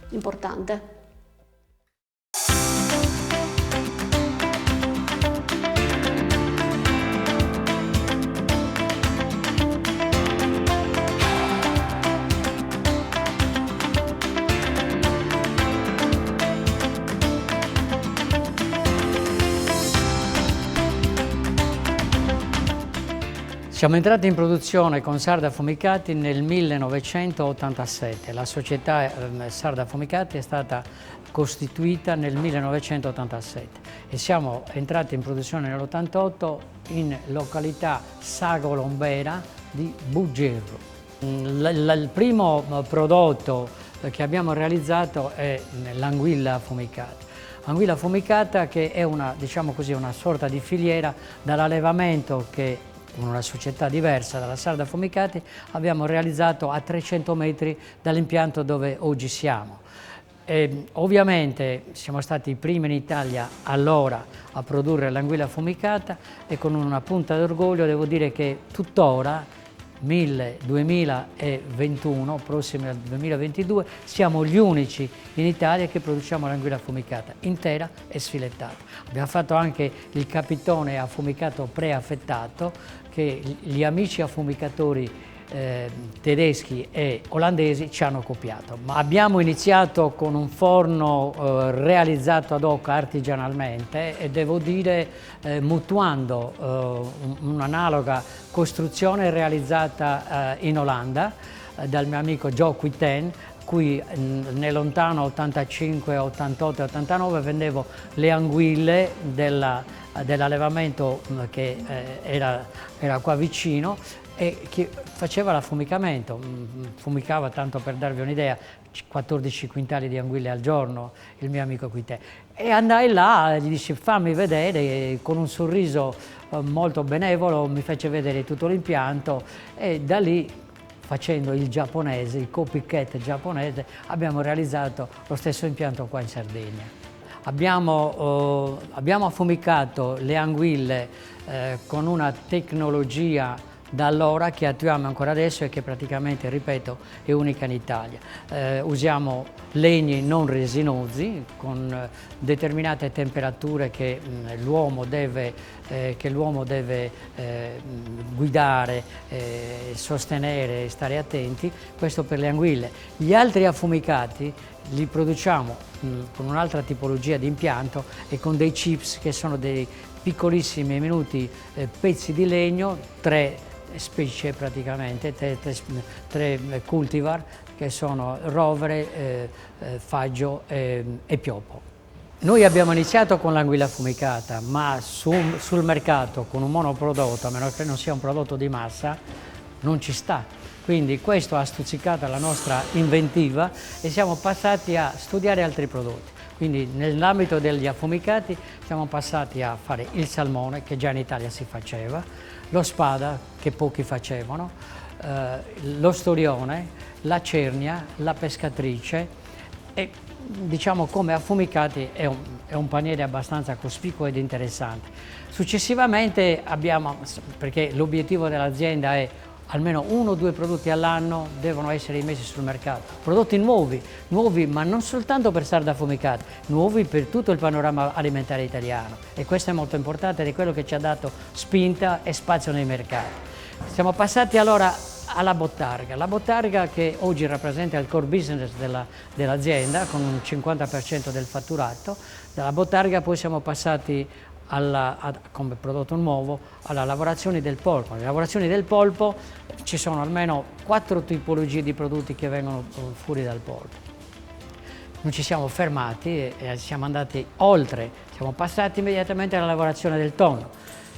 importante. Siamo entrati in produzione con Sarda Affumicati nel 1987. La società Sarda Affumicati è stata costituita nel 1987 e siamo entrati in produzione nell'88 in località Sago Lombera di Buggerro. Il primo prodotto che abbiamo realizzato è l'anguilla affumicata. Anguilla affumicata che è una sorta di filiera dall'allevamento che con una società diversa dalla Sarda Affumicati abbiamo realizzato a 300 metri dall'impianto dove oggi siamo. Ovviamente siamo stati i primi in Italia allora a produrre l'anguilla affumicata e con una punta d'orgoglio devo dire che tuttora 2021, prossimi al 2022, siamo gli unici in Italia che produciamo l'anguilla affumicata, intera e sfilettata. Abbiamo fatto anche il capitone affumicato preaffettato, che gli amici affumicatori tedeschi e olandesi ci hanno copiato. Ma abbiamo iniziato con un forno realizzato ad hoc artigianalmente e devo dire mutuando un'analoga costruzione realizzata in Olanda dal mio amico Joe Quitten, cui nel lontano 85, 88 e 89 vendevo le anguille dell'allevamento che era qua vicino, e che faceva l'affumicamento, fumicava, tanto per darvi un'idea, 14 quintali di anguille al giorno, il mio amico Quitten. E andai là, gli dissi fammi vedere, e con un sorriso molto benevolo mi fece vedere tutto l'impianto, e da lì, facendo il giapponese, il copycat giapponese, abbiamo realizzato lo stesso impianto qua in Sardegna. Abbiamo affumicato le anguille con una tecnologia da allora che attuiamo ancora adesso e che praticamente, ripeto, è unica in Italia. Usiamo legni non resinosi con determinate temperature che l'uomo deve guidare, sostenere e stare attenti. Questo per le anguille. Gli altri affumicati li produciamo con un'altra tipologia di impianto e con dei chips che sono dei piccolissimi e minuti pezzi di legno, 3 specie praticamente, tre cultivar, che sono rovere, faggio e pioppo. Noi abbiamo iniziato con l'anguilla affumicata, ma sul mercato con un monoprodotto, a meno che non sia un prodotto di massa, non ci sta. Quindi questo ha stuzzicato la nostra inventiva e siamo passati a studiare altri prodotti. Quindi nell'ambito degli affumicati siamo passati a fare il salmone, che già in Italia si faceva, lo spada, che pochi facevano, lo storione, la cernia, la pescatrice, e diciamo come affumicati è un paniere abbastanza cospicuo ed interessante. Successivamente perché l'obiettivo dell'azienda è almeno 1 o 2 prodotti all'anno devono essere immessi sul mercato. Prodotti nuovi ma non soltanto per sarda affumicata, nuovi per tutto il panorama alimentare italiano, e questo è molto importante ed è quello che ci ha dato spinta e spazio nei mercati. Siamo passati allora alla bottarga. La bottarga, che oggi rappresenta il core business dell'azienda con un 50% del fatturato. Dalla bottarga poi siamo passati come prodotto nuovo alla lavorazione del polpo. Le lavorazioni del polpo, ci sono almeno 4 tipologie di prodotti che vengono fuori dal polpo. Non ci siamo fermati e siamo andati oltre, siamo passati immediatamente alla lavorazione del tonno.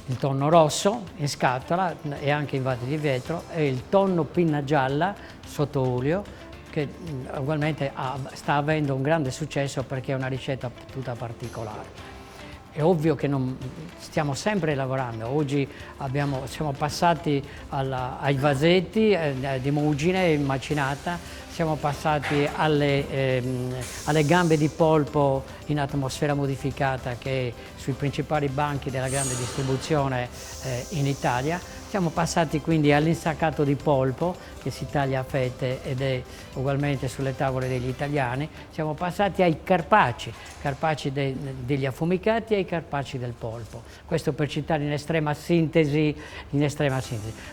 Il tonno rosso in scatola e anche in vati di vetro, e il tonno pinna gialla sotto olio, che ugualmente sta avendo un grande successo perché è una ricetta tutta particolare. È ovvio che stiamo sempre lavorando. Oggi siamo passati ai vasetti di mugine macinata, siamo passati alle gambe di polpo in atmosfera modificata, che è sui principali banchi della grande distribuzione in Italia. Siamo passati quindi all'insaccato di polpo, che si taglia a fette ed è ugualmente sulle tavole degli italiani. Siamo passati ai carpacci degli affumicati e ai carpacci del polpo. Questo per citare in estrema sintesi.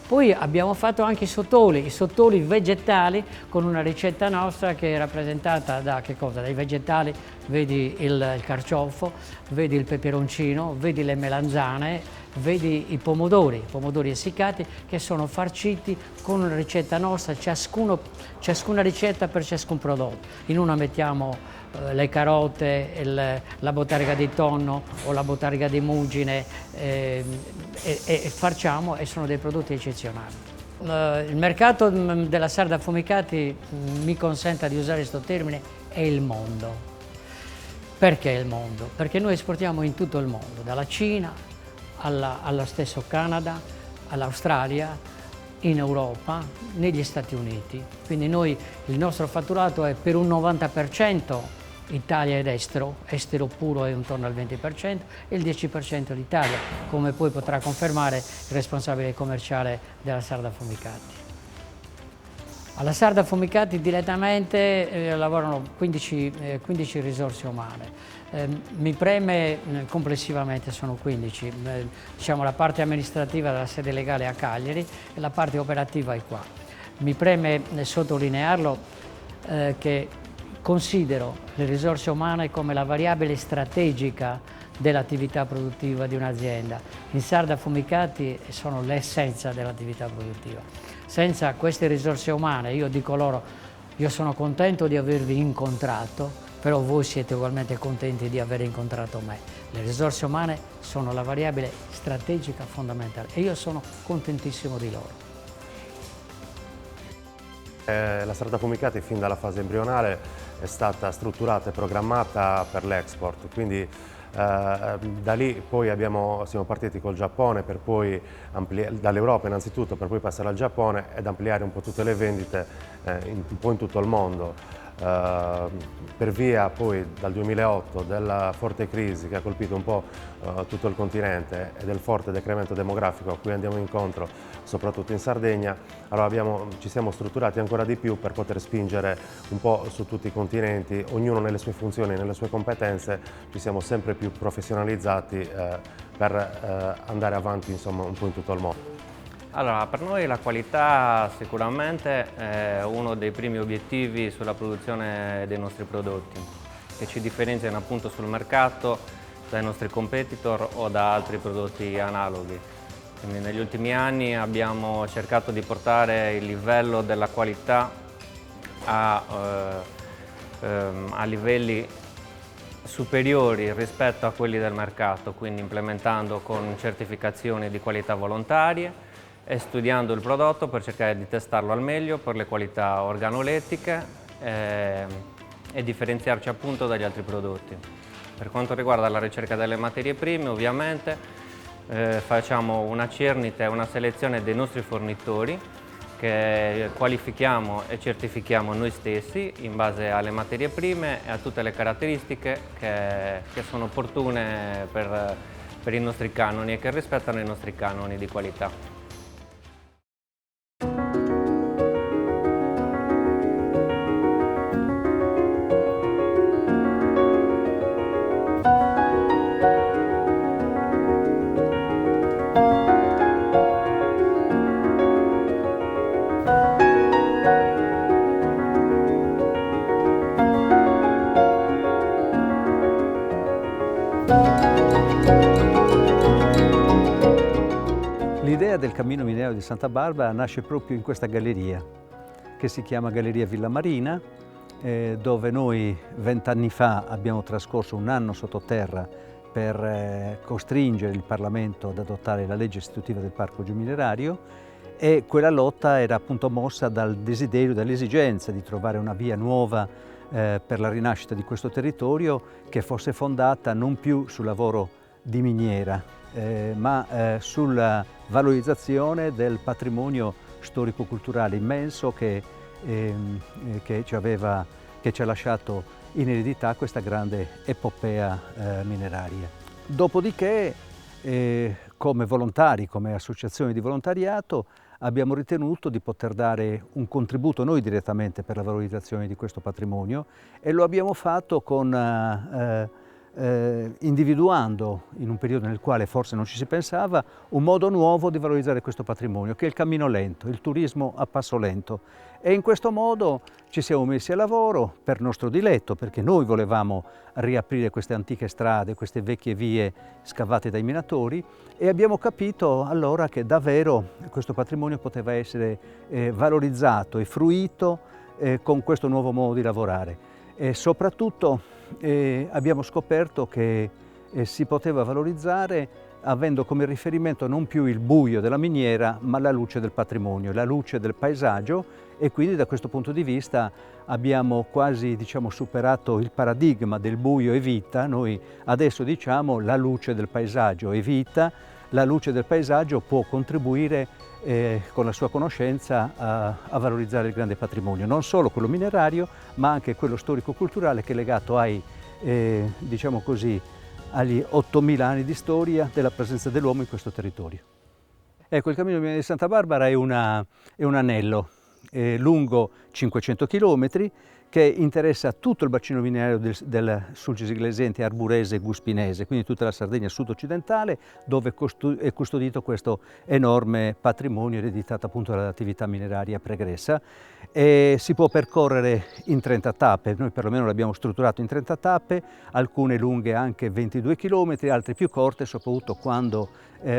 Poi abbiamo fatto anche i sottoli vegetali, con una ricetta nostra che è rappresentata da che cosa? Dai vegetali, vedi il carciofo, vedi il peperoncino, vedi le melanzane, vedi i pomodori essiccati, che sono farciti con una ricetta nostra, ciascuna ricetta per ciascun prodotto. In una mettiamo le carote, la bottarga di tonno o la bottarga di mugine e farciamo, e sono dei prodotti eccezionali. Il mercato della sarda affumicati, mi consenta di usare questo termine, è il mondo. Perché il mondo? Perché noi esportiamo in tutto il mondo, dalla Cina allo stesso Canada, all'Australia, in Europa, negli Stati Uniti. Quindi il nostro fatturato è per un 90% Italia ed estero puro è intorno al 20% e il 10% l'Italia, come poi potrà confermare il responsabile commerciale della sarda affumicati. Alla Sarda Affumicati direttamente lavorano 15 risorse umane. Mi preme complessivamente sono 15, diciamo la parte amministrativa della sede legale a Cagliari e la parte operativa è qua. Mi preme sottolinearlo che considero le risorse umane come la variabile strategica dell'attività produttiva di un'azienda. In Sarda Affumicati sono l'essenza dell'attività produttiva. Senza queste risorse umane, io dico loro, io sono contento di avervi incontrato, però voi siete ugualmente contenti di aver incontrato me. Le risorse umane sono la variabile strategica fondamentale e io sono contentissimo di loro. La Sarda Affumicati fin dalla fase embrionale è stata strutturata e programmata per l'export, quindi da lì poi siamo partiti col Giappone, per poi dall'Europa innanzitutto, per poi passare al Giappone ed ampliare un po' tutte le vendite un po' in tutto il mondo. Per via poi dal 2008 della forte crisi che ha colpito un po' tutto il continente e del forte decremento demografico a cui andiamo incontro soprattutto in Sardegna, allora ci siamo strutturati ancora di più per poter spingere un po' su tutti i continenti, ognuno nelle sue funzioni, nelle sue competenze, ci siamo sempre più professionalizzati per andare avanti insomma un po' in tutto il mondo. Allora, per noi la qualità sicuramente è uno dei primi obiettivi sulla produzione dei nostri prodotti, che ci differenziano appunto sul mercato dai nostri competitor o da altri prodotti analoghi. Quindi negli ultimi anni abbiamo cercato di portare il livello della qualità a livelli superiori rispetto a quelli del mercato, quindi implementando con certificazioni di qualità volontarie e studiando il prodotto per cercare di testarlo al meglio per le qualità organolettiche e differenziarci appunto dagli altri prodotti. Per quanto riguarda la ricerca delle materie prime, ovviamente facciamo una cernita e una selezione dei nostri fornitori che qualifichiamo e certifichiamo noi stessi in base alle materie prime e a tutte le caratteristiche che sono opportune per i nostri canoni e che rispettano i nostri canoni di qualità. L'idea del Cammino Minerario di Santa Barbara nasce proprio in questa galleria, che si chiama Galleria Villa Marina, dove noi 20 anni fa abbiamo trascorso un anno sottoterra per costringere il Parlamento ad adottare la legge istitutiva del Parco Geominerario, e quella lotta era appunto mossa dal desiderio, dall'esigenza di trovare una via nuova per la rinascita di questo territorio che fosse fondata non più sul lavoro di miniera, ma sulla valorizzazione del patrimonio storico-culturale immenso che ci ha lasciato in eredità questa grande epopea mineraria. Dopodiché, come volontari, come associazione di volontariato, abbiamo ritenuto di poter dare un contributo noi direttamente per la valorizzazione di questo patrimonio, e lo abbiamo fatto individuando, in un periodo nel quale forse non ci si pensava, un modo nuovo di valorizzare questo patrimonio, che è il cammino lento, il turismo a passo lento. E in questo modo ci siamo messi a lavoro per nostro diletto, perché noi volevamo riaprire queste antiche strade, queste vecchie vie scavate dai minatori, e abbiamo capito allora che davvero questo patrimonio poteva essere valorizzato e fruito con questo nuovo modo di lavorare. E soprattutto abbiamo scoperto che si poteva valorizzare avendo come riferimento non più il buio della miniera, ma la luce del patrimonio, la luce del paesaggio, e quindi da questo punto di vista abbiamo quasi superato il paradigma del buio e vita. Noi adesso diciamo la luce del paesaggio è vita, la luce del paesaggio può contribuire con la sua conoscenza a valorizzare il grande patrimonio, non solo quello minerario, ma anche quello storico-culturale che è legato ai, diciamo così, agli 8.000 anni di storia della presenza dell'uomo in questo territorio. Ecco, il Cammino Minerario di Santa Barbara è un anello lungo 500 km, che interessa tutto il bacino minerario del Sulcis Iglesiente, Arburese e Guspinese, quindi tutta la Sardegna sud-occidentale, dove è custodito questo enorme patrimonio ereditato appunto dall'attività mineraria pregressa. E si può percorrere in 30 tappe, noi perlomeno l'abbiamo strutturato in 30 tappe, alcune lunghe anche 22 km, altre più corte, soprattutto quando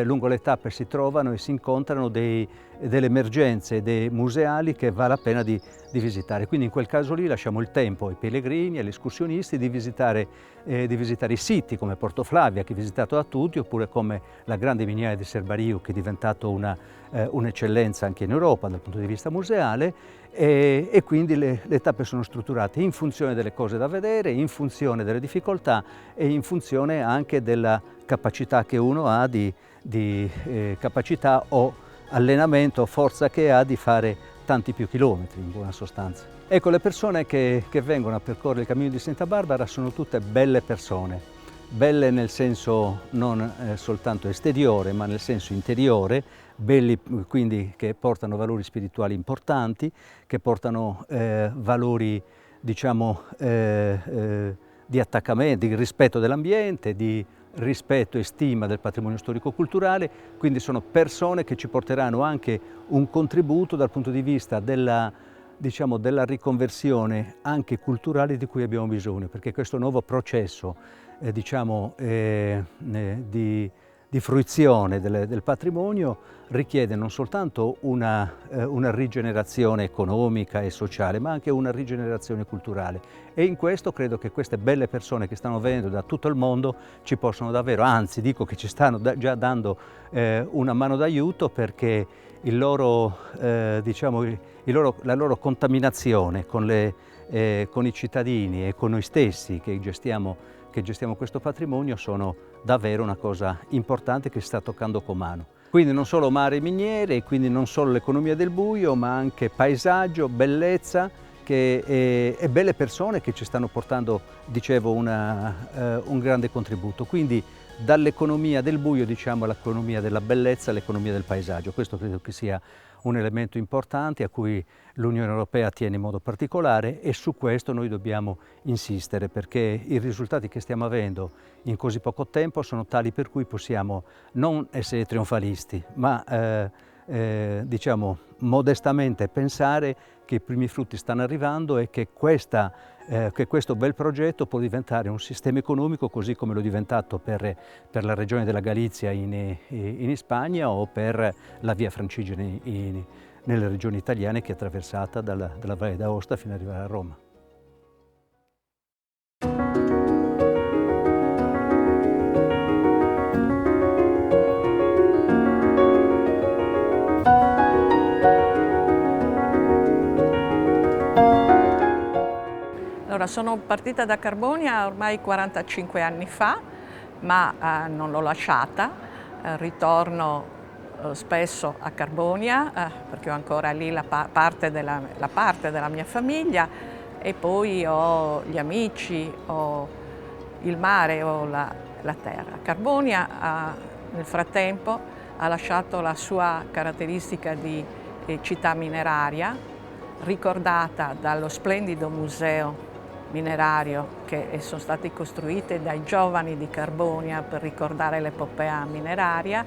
lungo le tappe si trovano e si incontrano delle emergenze museali che vale la pena di visitare. Quindi in quel caso lì lasciamo il tempo ai pellegrini, agli escursionisti di visitare i siti come Porto Flavia, che è visitato da tutti, oppure come la grande miniera di Serbariu, che è diventato un'eccellenza anche in Europa dal punto di vista museale, e quindi le tappe sono strutturate in funzione delle cose da vedere, in funzione delle difficoltà e in funzione anche della capacità che uno ha capacità o allenamento, forza che ha di fare tanti più chilometri in buona sostanza. Ecco, le persone che vengono a percorrere il cammino di Santa Barbara sono tutte belle persone, belle nel senso non soltanto esteriore ma nel senso interiore, belli quindi che portano valori spirituali importanti, che portano valori diciamo di attaccamento, di rispetto dell'ambiente, di rispetto e stima del patrimonio storico-culturale, quindi sono persone che ci porteranno anche un contributo dal punto di vista della riconversione anche culturale di cui abbiamo bisogno, perché questo nuovo processo di fruizione del patrimonio richiede non soltanto una rigenerazione economica e sociale, ma anche una rigenerazione culturale. E in questo credo che queste belle persone che stanno venendo da tutto il mondo ci possono davvero, anzi dico che ci stanno già dando una mano d'aiuto, perché la loro contaminazione con i cittadini e con noi stessi che gestiamo questo patrimonio sono davvero una cosa importante che si sta toccando con mano. Quindi non solo mare e miniere, e quindi non solo l'economia del buio, ma anche paesaggio, bellezza e belle persone che ci stanno portando, dicevo, un grande contributo. Quindi dall'economia del buio, diciamo, all'economia della bellezza, all'economia del paesaggio. Questo credo che sia un elemento importante a cui l'Unione Europea tiene in modo particolare, e su questo noi dobbiamo insistere, perché i risultati che stiamo avendo in così poco tempo sono tali per cui possiamo non essere trionfalisti, ma diciamo modestamente pensare che i primi frutti stanno arrivando e che questo bel progetto può diventare un sistema economico, così come lo è diventato per la regione della Galizia in Spagna, o per la via Francigena nelle regioni italiane, che è attraversata dalla Valle d'Aosta fino ad arrivare a Roma. Allora, sono partita da Carbonia ormai 45 anni fa, ma non l'ho lasciata, ritorno spesso a Carbonia perché ho ancora lì la parte della mia famiglia, e poi ho gli amici, ho il mare, ho la terra. Carbonia nel frattempo ha lasciato la sua caratteristica di città mineraria, ricordata dallo splendido museo minerario che sono stati costruiti dai giovani di Carbonia per ricordare l'epopea mineraria,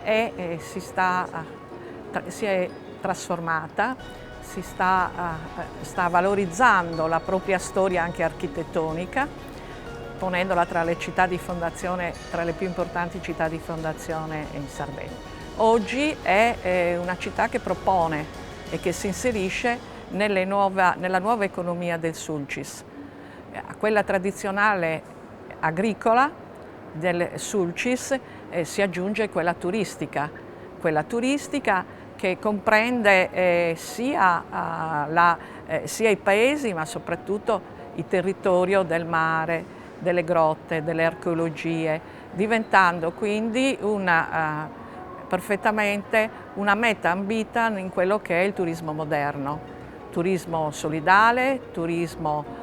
e si è trasformata, sta valorizzando la propria storia anche architettonica, ponendola tra le città di fondazione, tra le più importanti città di fondazione in Sardegna. Oggi è una città che propone e che si inserisce nella nuova economia del Sulcis. A quella tradizionale agricola del Sulcis si aggiunge quella turistica che comprende sia i paesi, ma soprattutto il territorio del mare, delle grotte, delle archeologie, diventando quindi perfettamente una meta ambita in quello che è il turismo moderno, turismo solidale, turismo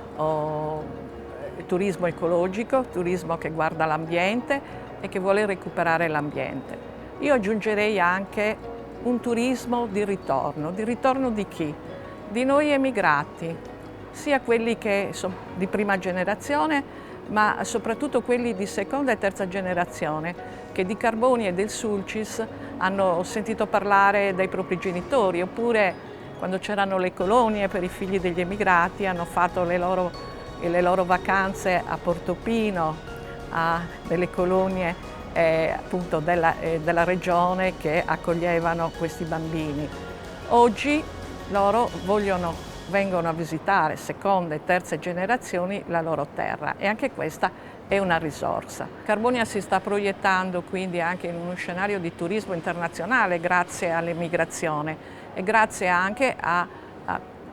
ecologico, turismo che guarda l'ambiente e che vuole recuperare l'ambiente. Io aggiungerei anche un turismo di ritorno di chi? Di noi emigrati, sia quelli che sono di prima generazione, ma soprattutto quelli di seconda e terza generazione, che di Carbonia e del Sulcis hanno sentito parlare dai propri genitori, oppure quando c'erano le colonie per i figli degli emigrati hanno fatto le loro vacanze a Portofino, a delle colonie appunto della regione che accoglievano questi bambini. Oggi loro vengono a visitare seconde e terze generazioni la loro terra e anche questa è una risorsa. Carbonia si sta proiettando quindi anche in uno scenario di turismo internazionale grazie all'emigrazione e grazie anche a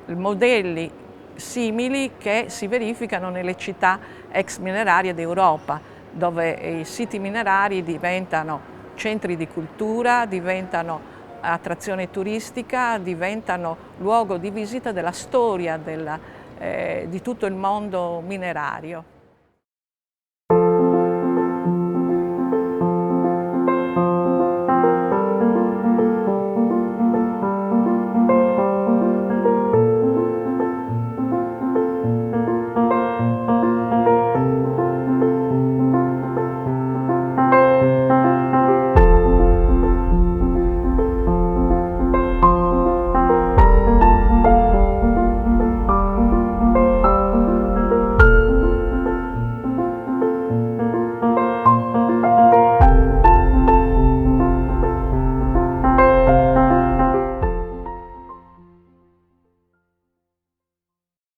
modelli simili che si verificano nelle città ex minerarie d'Europa, dove i siti minerari diventano centri di cultura, diventano attrazione turistica, diventano luogo di visita della storia di tutto il mondo minerario.